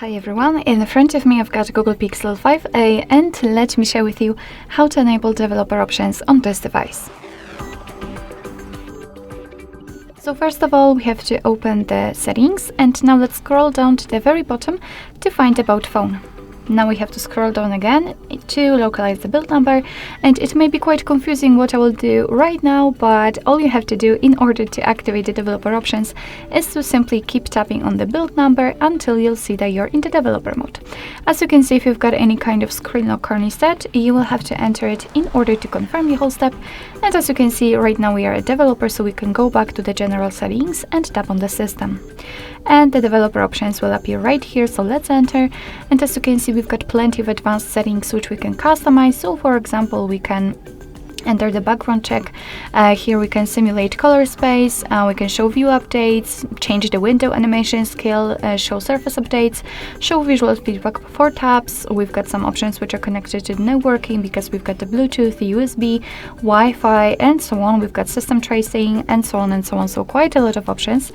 Hi everyone, in front of me I've got Google Pixel 5a and let me share with you how to enable developer options on this device. So first of all we have to open the settings and now let's scroll down to the very bottom to find About Phone. Now we have to scroll down again to localize the build number, and it may be quite confusing what I will do right now, but all you have to do in order to activate the developer options is to simply keep tapping on the build number until you'll see that you're in the developer mode. As you can see, if you've got any kind of screen lock or set, you will have to enter it in order to confirm the whole step. And as you can see, right now we are a developer, so we can go back to the general settings and tap on the system. And the developer options will appear right here, so let's enter. And as you can see, we've got plenty of advanced settings which we can customize. So for example, we can enter the background check. Here we can simulate color space, we can show view updates, change the window animation scale, show surface updates, show visual feedback for tabs. We've got some options which are connected to networking because we've got the Bluetooth, the USB, Wi-Fi and so on. We've got system tracing and so on and so on, so quite a lot of options.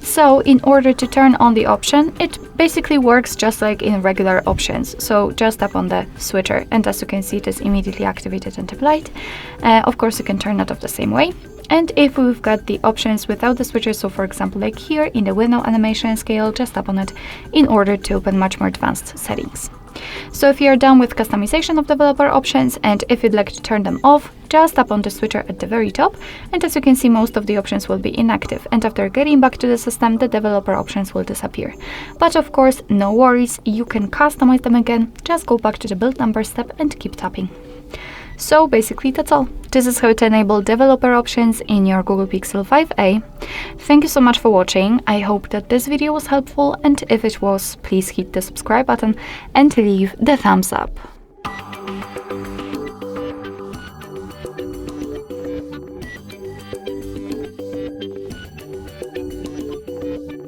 So in order to turn on the option, it basically works just like in regular options. So just tap on the switcher and as you can see, it is immediately activated and applied. Of course, you can turn it off the same way. And if we've got the options without the switcher, so for example, like here in the window animation scale, just tap on it in order to open much more advanced settings. So if you're done with customization of developer options and if you'd like to turn them off, just tap on the switcher at the very top, and as you can see, most of the options will be inactive, and after getting back to the system, the developer options will disappear. But of course, no worries, you can customize them again. Just go back to the build number step and keep tapping. So basically that's all. This is how to enable developer options in your Google Pixel 5a. Thank you so much for watching. I hope that this video was helpful, and if it was, please hit the subscribe button and leave the thumbs up.